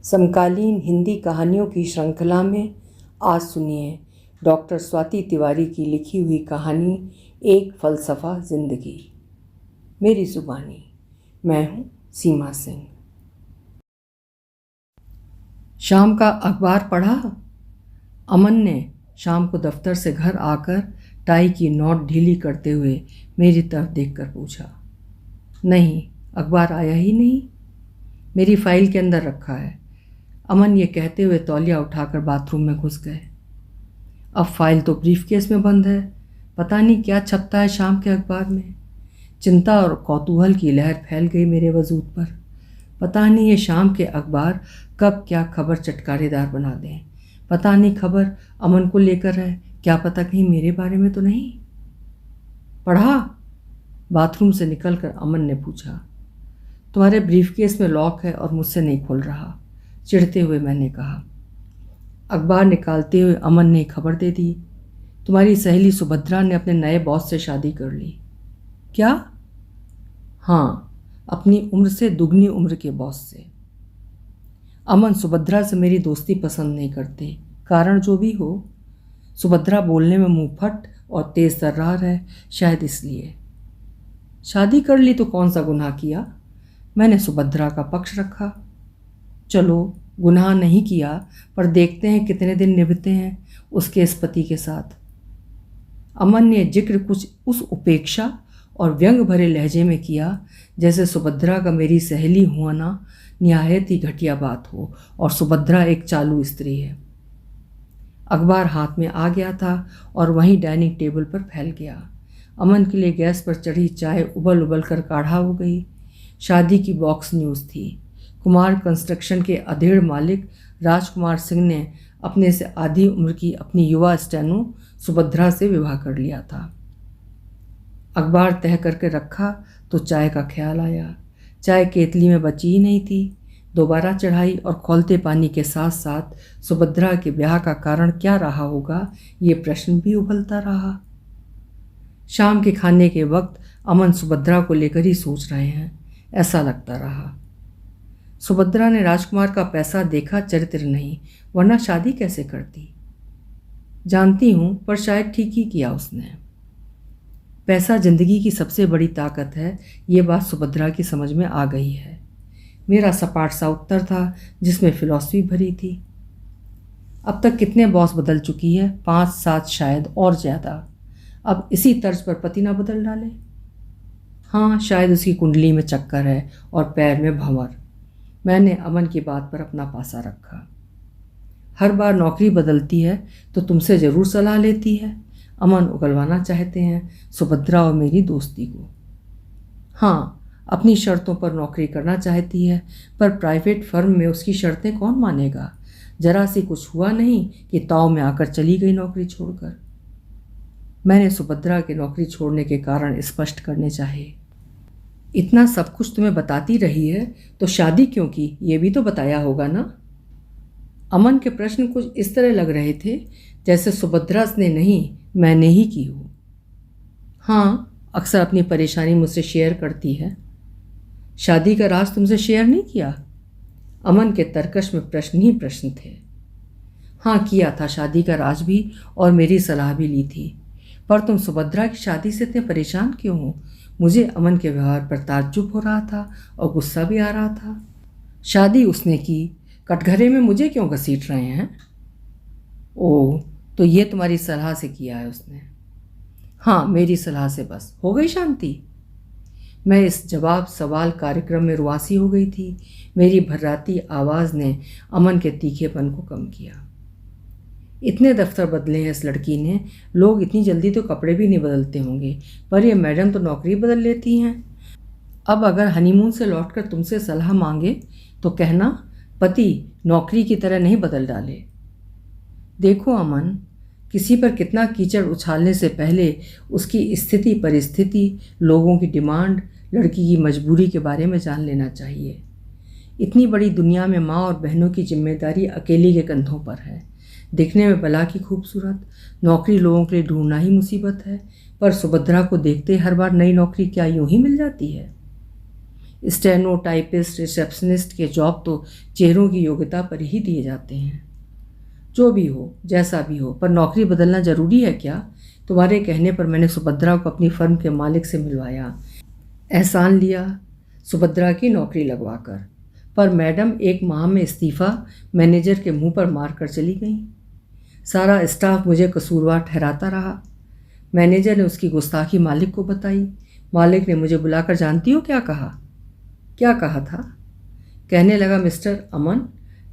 समकालीन हिंदी कहानियों की श्रृंखला में आज सुनिए डॉक्टर स्वाति तिवारी की लिखी हुई कहानी एक फ़लसफ़ा ज़िंदगी। मेरी ज़ुबानी। मैं हूँ सीमा सिंह। शाम का अखबार पढ़ा? अमन ने शाम को दफ्तर से घर आकर टाई की नॉट ढीली करते हुए मेरी तरफ देखकर पूछा। नहीं, अखबार आया ही नहीं। मेरी फाइल के अंदर रखा है। अमन ये कहते हुए तौलिया उठाकर बाथरूम में घुस गए। अब फाइल तो ब्रीफकेस में बंद है। पता नहीं क्या छपता है शाम के अखबार में। चिंता और कौतूहल की लहर फैल गई मेरे वजूद पर। पता नहीं ये शाम के अखबार कब क्या खबर चटकारेदार बना दें। पता नहीं खबर अमन को लेकर है, क्या पता कहीं मेरे बारे में तो नहीं। पढ़ा? बाथरूम से निकलकर अमन ने पूछा। तुम्हारे ब्रीफकेस में लॉक है और मुझसे नहीं खुल रहा, चिढ़ते हुए मैंने कहा। अखबार निकालते हुए अमन ने खबर दे दी, तुम्हारी सहेली सुभद्रा ने अपने नए बॉस से शादी कर ली। क्या? हाँ, अपनी उम्र से दुगनी उम्र के बॉस से। अमन सुभद्रा से मेरी दोस्ती पसंद नहीं करते, कारण जो भी हो। सुभद्रा बोलने में मुंहफट और तेज तर्रार है, शायद इसलिए। शादी कर ली तो कौन सा गुनाह किया? मैंने सुभद्रा का पक्ष रखा। चलो, गुनाह नहीं किया, पर देखते हैं कितने दिन निभते हैं उसके इस पति के साथ। अमन ने जिक्र कुछ उस उपेक्षा और व्यंग भरे लहजे में किया जैसे सुभद्रा का मेरी सहेली होना निहायत ही घटिया बात हो और सुभद्रा एक चालू स्त्री है। अखबार हाथ में आ गया था और वहीं डाइनिंग टेबल पर फैल गया। अमन के लिए गैस पर चढ़ी चाय उबल उबल कर काढ़ा हो गई। शादी की बॉक्स न्यूज़ थी। कुमार कंस्ट्रक्शन के अधेड़ मालिक राजकुमार सिंह ने अपने से आधी उम्र की अपनी युवा स्टेनो सुभद्रा से विवाह कर लिया था। अखबार तह करके रखा तो चाय का ख्याल आया। चाय केतली में बची ही नहीं थी। दोबारा चढ़ाई और खौलते पानी के साथ साथ सुभद्रा के ब्याह का कारण क्या रहा होगा, ये प्रश्न भी उबलता रहा। शाम के खाने के वक्त अमन सुभद्रा को लेकर ही सोच रहे हैं, ऐसा लगता रहा। सुभद्रा ने राजकुमार का पैसा देखा, चरित्र नहीं, वरना शादी कैसे करती। जानती हूँ, पर शायद ठीक ही किया उसने। पैसा जिंदगी की सबसे बड़ी ताकत है, ये बात सुभद्रा की समझ में आ गई है। मेरा सपाट सा उत्तर था जिसमें फिलॉसफी भरी थी। अब तक कितने बॉस बदल चुकी है? 5-7 शायद, और ज़्यादा। अब इसी तर्ज पर पति ना बदल डाले। हाँ, शायद उसकी कुंडली में चक्कर है और पैर में भंवर। मैंने अमन की बात पर अपना पासा रखा। हर बार नौकरी बदलती है तो तुमसे ज़रूर सलाह लेती है। अमन उगलवाना चाहते हैं सुभद्रा और मेरी दोस्ती को। हाँ, अपनी शर्तों पर नौकरी करना चाहती है, पर प्राइवेट फर्म में उसकी शर्तें कौन मानेगा। जरा सी कुछ हुआ नहीं कि ताव में आकर चली गई नौकरी छोड़कर। मैंने सुभद्रा के नौकरी छोड़ने के कारण स्पष्ट करने चाहे। इतना सब कुछ तुम्हें बताती रही है तो शादी क्यों की, ये भी तो बताया होगा ना। अमन के प्रश्न कुछ इस तरह लग रहे थे जैसे सुभद्रा ने नहीं, मैंने ही की हो। हाँ, अक्सर अपनी परेशानी मुझसे शेयर करती है। शादी का राज तुमसे शेयर नहीं किया? अमन के तरकश में प्रश्न ही प्रश्न थे। हाँ, किया था शादी का राज भी, और मेरी सलाह भी ली थी। पर तुम सुभद्रा की शादी से इतने परेशान क्यों हो? मुझे अमन के व्यवहार पर ताज्जुब हो रहा था और गुस्सा भी आ रहा था। शादी उसने की, कटघरे में मुझे क्यों घसीट रहे हैं? ओह, तो ये तुम्हारी सलाह से किया है उसने? हाँ, मेरी सलाह से। बस हो गई शांति। मैं इस जवाब सवाल कार्यक्रम में रुआसी हो गई थी। मेरी भर्राती आवाज़ ने अमन के तीखेपन को कम किया। इतने दफ्तर बदले हैं इस लड़की ने, लोग इतनी जल्दी तो कपड़े भी नहीं बदलते होंगे, पर ये मैडम तो नौकरी बदल लेती हैं। अब अगर हनीमून से लौटकर तुमसे सलाह मांगे तो कहना पति नौकरी की तरह नहीं बदल डाले। देखो अमन, किसी पर कितना कीचड़ उछालने से पहले उसकी स्थिति परिस्थिति, लोगों की डिमांड, लड़की की मजबूरी के बारे में जान लेना चाहिए। इतनी बड़ी दुनिया में माँ और बहनों की जिम्मेदारी अकेली के कंधों पर है। दिखने में भला की खूबसूरत, नौकरी लोगों के लिए ढूंढना ही मुसीबत है, पर सुभद्रा को देखते हर बार नई नौकरी क्या यूं ही मिल जाती है? स्टेनो, टाइपिस्ट, रिसेप्शनिस्ट के जॉब तो चेहरों की योग्यता पर ही दिए जाते हैं। जो भी हो, जैसा भी हो, पर नौकरी बदलना ज़रूरी है क्या? तुम्हारे कहने पर मैंने सुभद्रा को अपनी फर्म के मालिक से मिलवाया। एहसान लिया सुभद्रा की नौकरी लगवाकर। पर मैडम 1 माह में इस्तीफ़ा मैनेजर के मुंह पर मार कर चली गई। सारा स्टाफ मुझे कसूरवार ठहराता रहा। मैनेजर ने उसकी गुस्ताखी मालिक को बताई। मालिक ने मुझे बुलाकर जानती हो क्या कहा? क्या कहा था? कहने लगा, मिस्टर अमन,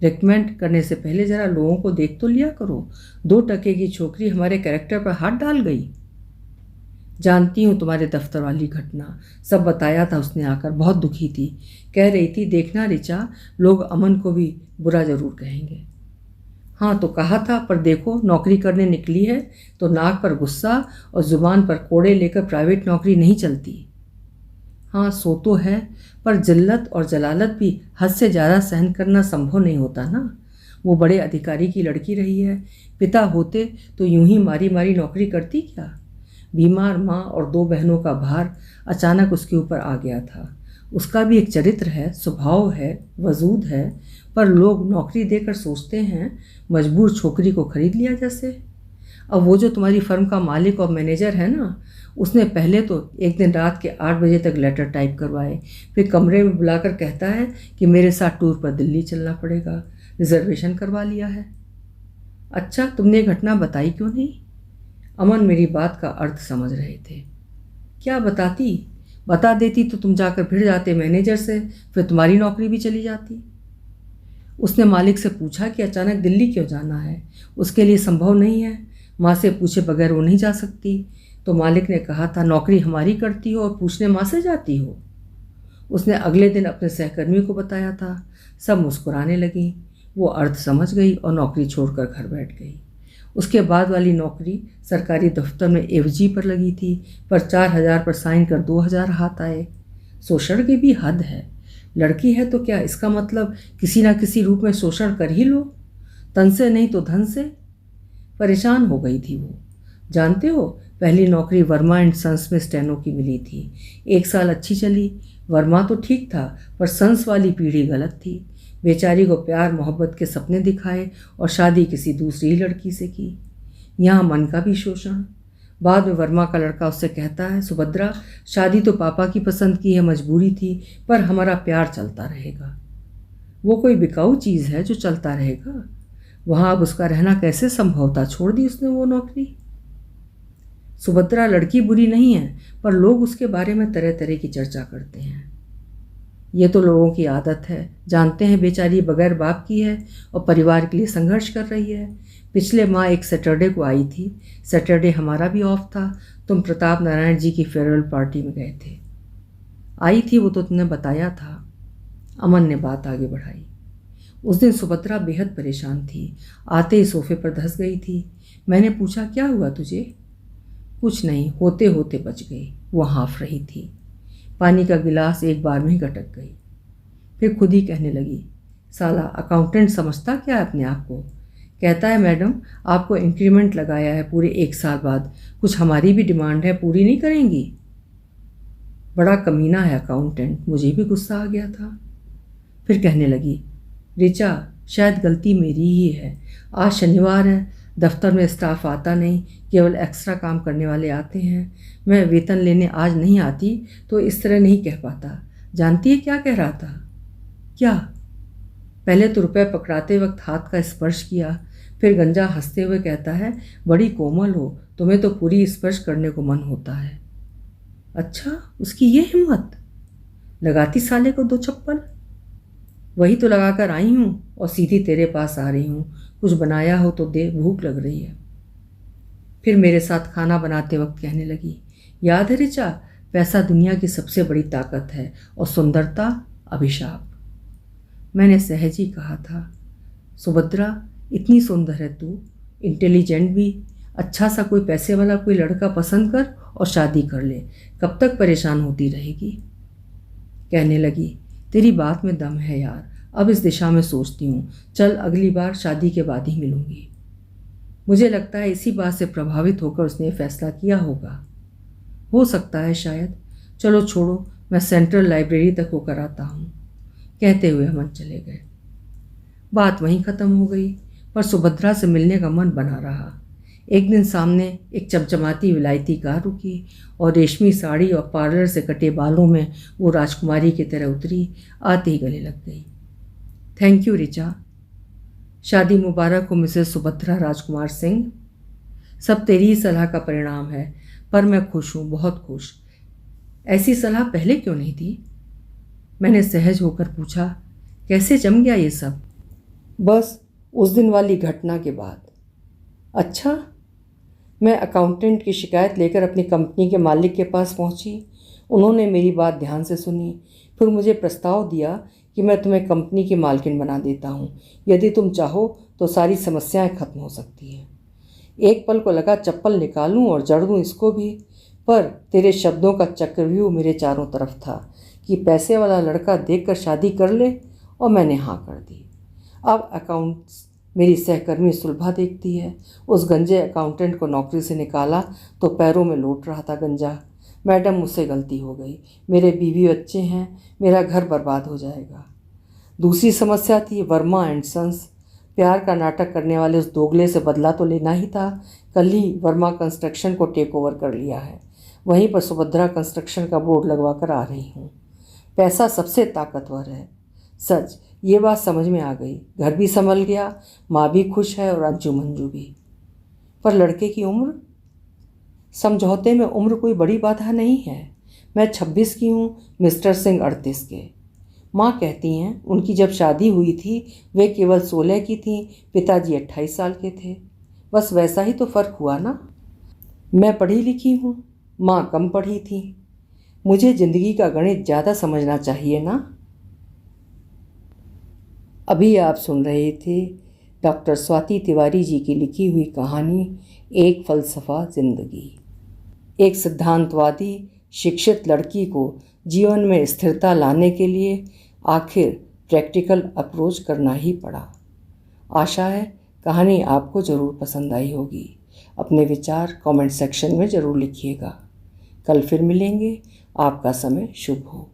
रिकमेंड करने से पहले ज़रा लोगों को देख तो लिया करो। 2 टके की छोकरी हमारे कैरेक्टर पर हाथ डाल गई। जानती हूँ तुम्हारे दफ्तर वाली घटना, सब बताया था उसने आकर। बहुत दुखी थी, कह रही थी, देखना ऋचा, लोग अमन को भी बुरा ज़रूर कहेंगे। हाँ तो कहा था, पर देखो नौकरी करने निकली है तो नाक पर गुस्सा और ज़ुबान पर कोड़े लेकर प्राइवेट नौकरी नहीं चलती। हाँ सो तो है, पर जिल्लत और जलालत भी हद से ज़्यादा सहन करना संभव नहीं होता ना। वो बड़े अधिकारी की लड़की रही है, पिता होते तो यूं ही मारी मारी नौकरी करती क्या? बीमार माँ और 2 बहनों का भार अचानक उसके ऊपर आ गया था। उसका भी एक चरित्र है, स्वभाव है, वजूद है, पर लोग नौकरी देकर सोचते हैं मजबूर छोकरी को खरीद लिया जैसे। अब वो जो तुम्हारी फर्म का मालिक और मैनेजर है ना, उसने पहले तो एक दिन रात के 8 बजे तक लेटर टाइप करवाए, फिर कमरे में बुलाकर कहता है कि मेरे साथ टूर पर दिल्ली चलना पड़ेगा, रिजर्वेशन करवा लिया है। अच्छा, तुमने ये घटना बताई क्यों नहीं? अमन मेरी बात का अर्थ समझ रहे थे। क्या बताती? बता देती तो तुम जाकर भिड़ जाते मैनेजर से, फिर तुम्हारी नौकरी भी चली जाती। उसने मालिक से पूछा कि अचानक दिल्ली क्यों जाना है, उसके लिए संभव नहीं है, माँ से पूछे बगैर वो नहीं जा सकती। तो मालिक ने कहा था, नौकरी हमारी करती हो और पूछने माँ से जाती हो। उसने अगले दिन अपने सहकर्मी को बताया था। सब मुस्कुराने लगी। वो अर्थ समझ गई और नौकरी छोड़कर घर बैठ गई। उसके बाद वाली नौकरी सरकारी दफ्तर में एवजी पर लगी थी, पर 4000 पर साइन कर 2000 हाथ आए। शोषण की भी हद है। लड़की है तो क्या इसका मतलब किसी ना किसी रूप में शोषण कर ही लो, तन से नहीं तो धन से। परेशान हो गई थी वो। जानते हो, पहली नौकरी वर्मा एंड सन्स में स्टेनो की मिली थी। 1 साल अच्छी चली। वर्मा तो ठीक था, पर सन्स वाली पीढ़ी गलत थी। बेचारी को प्यार मोहब्बत के सपने दिखाए और शादी किसी दूसरी लड़की से की। यहाँ मन का भी शोषण। बाद में वर्मा का लड़का उससे कहता है, सुभद्रा, शादी तो पापा की पसंद की है, मजबूरी थी, पर हमारा प्यार चलता रहेगा। वो कोई बिकाऊ चीज़ है जो चलता रहेगा? वहाँ अब उसका रहना कैसे संभव था? छोड़ दी उसने वो नौकरी। सुभद्रा लड़की बुरी नहीं है, पर लोग उसके बारे में तरह तरह की चर्चा करते हैं। ये तो लोगों की आदत है। जानते हैं बेचारी बगैर बाप की है और परिवार के लिए संघर्ष कर रही है। पिछले माह एक सैटरडे को आई थी। सैटरडे हमारा भी ऑफ था। तुम प्रताप नारायण जी की फेयरवेल पार्टी में गए थे। आई थी वो तो तुमने बताया था। अमन ने बात आगे बढ़ाई। उस दिन सुभद्रा बेहद परेशान थी। आते ही सोफे पर धंस गई थी। मैंने पूछा, क्या हुआ तुझे? कुछ नहीं, होते होते बच गई। वो हाँफ रही थी। पानी का गिलास एक बार में ही गटक गई। फिर खुद ही कहने लगी, साला अकाउंटेंट समझता क्या है अपने आप को? कहता है मैडम आपको इंक्रीमेंट लगाया है पूरे 1 साल बाद, कुछ हमारी भी डिमांड है, पूरी नहीं करेंगी? बड़ा कमीना है अकाउंटेंट। मुझे भी गुस्सा आ गया था। फिर कहने लगी, ऋचा शायद गलती मेरी ही है। आज शनिवार है, दफ्तर में स्टाफ आता नहीं, केवल एक्स्ट्रा काम करने वाले आते हैं। मैं वेतन लेने आज नहीं आती तो इस तरह नहीं कह पाता। जानती है क्या कह रहा था? क्या? पहले तो रुपए पकड़ाते वक्त हाथ का स्पर्श किया, फिर गंजा हंसते हुए कहता है, बड़ी कोमल हो, तुम्हें तो पूरी स्पर्श करने को मन होता है। अच्छा, उसकी ये हिम्मत! लगाती साले को 2 चप्पल। वही तो लगाकर आई हूँ और सीधी तेरे पास आ रही हूँ। कुछ बनाया हो तो दे, भूख लग रही है। फिर मेरे साथ खाना बनाते वक्त कहने लगी, याद है ऋचा, पैसा दुनिया की सबसे बड़ी ताकत है और सुंदरता अभिशाप। मैंने सहज ही कहा था, सुभद्रा इतनी सुंदर है तू, इंटेलिजेंट भी। अच्छा सा कोई पैसे वाला कोई लड़का पसंद कर और शादी कर ले। कब तक परेशान होती रहेगी? कहने लगी, तेरी बात में दम है यार, अब इस दिशा में सोचती हूँ। चल अगली बार शादी के बाद ही मिलूंगी। मुझे लगता है इसी बात से प्रभावित होकर उसने फैसला किया होगा। हो सकता है शायद। चलो छोड़ो, मैं सेंट्रल लाइब्रेरी तक होकर आता हूँ, कहते हुए अमन चले गए। बात वहीं ख़त्म हो गई, पर सुभद्रा से मिलने का मन बना रहा। एक दिन सामने एक चमचमाती विलायती कार रुकी और रेशमी साड़ी और पार्लर से कटे बालों में वो राजकुमारी की तरह उतरी, आते ही गले लग गई। Thank you Richa. शादी मुबारक हो मिसेस सुभद्रा राजकुमार सिंह। सब तेरी ही सलाह का परिणाम है, पर मैं खुश हूँ, बहुत खुश। ऐसी सलाह पहले क्यों नहीं दी? मैंने सहज होकर पूछा। कैसे जम गया ये सब? बस उस दिन वाली घटना के बाद। अच्छा। मैं अकाउंटेंट की शिकायत लेकर अपनी कंपनी के मालिक के पास पहुंची। उन्होंने मेरी बात ध्यान से सुनी, फिर मुझे प्रस्ताव दिया कि मैं तुम्हें कंपनी की मालकिन बना देता हूं। यदि तुम चाहो तो सारी समस्याएं खत्म हो सकती हैं। एक पल को लगा चप्पल निकालूं और जड़ दूं इसको भी, पर तेरे शब्दों का चक्रव्यूह मेरे चारों तरफ था कि पैसे वाला लड़का देखकर शादी कर ले, और मैंने हाँ कर दी। अब अकाउंट्स मेरी सहकर्मी सुलभा देखती है। उस गंजे अकाउंटेंट को नौकरी से निकाला तो पैरों में लौट रहा था गंजा। मैडम, मुझसे गलती हो गई, मेरे बीवी बच्चे हैं, मेरा घर बर्बाद हो जाएगा। दूसरी समस्या थी वर्मा एंड सन्स। प्यार का नाटक करने वाले उस दोगले से बदला तो लेना ही था। कल ही वर्मा कंस्ट्रक्शन को टेक ओवर कर लिया है। वहीं पर सुभद्रा कंस्ट्रक्शन का बोर्ड लगवा कर आ रही हूँ। पैसा सबसे ताकतवर है। सच, ये बात समझ में आ गई। घर भी संभल गया, माँ भी खुश है और अंजू मंजू भी। पर लड़के की उम्र? समझौते में उम्र कोई बड़ी बाधा नहीं है। मैं 26 की हूँ, मिस्टर सिंह 38 के। माँ कहती हैं उनकी जब शादी हुई थी वे केवल 16 की थीं, पिताजी 28 साल के थे। बस वैसा ही तो फ़र्क हुआ ना। मैं पढ़ी लिखी हूँ, माँ कम पढ़ी थी। मुझे ज़िंदगी का गणित ज़्यादा समझना चाहिए ना। अभी आप सुन रहे थे डॉक्टर स्वाति तिवारी जी की लिखी हुई कहानी एक फ़लसफ़ा ज़िंदगी। एक सिद्धांतवादी शिक्षित लड़की को जीवन में स्थिरता लाने के लिए आखिर प्रैक्टिकल अप्रोच करना ही पड़ा। आशा है कहानी आपको ज़रूर पसंद आई होगी। अपने विचार कमेंट सेक्शन में ज़रूर लिखिएगा। कल फिर मिलेंगे। आपका समय शुभ हो।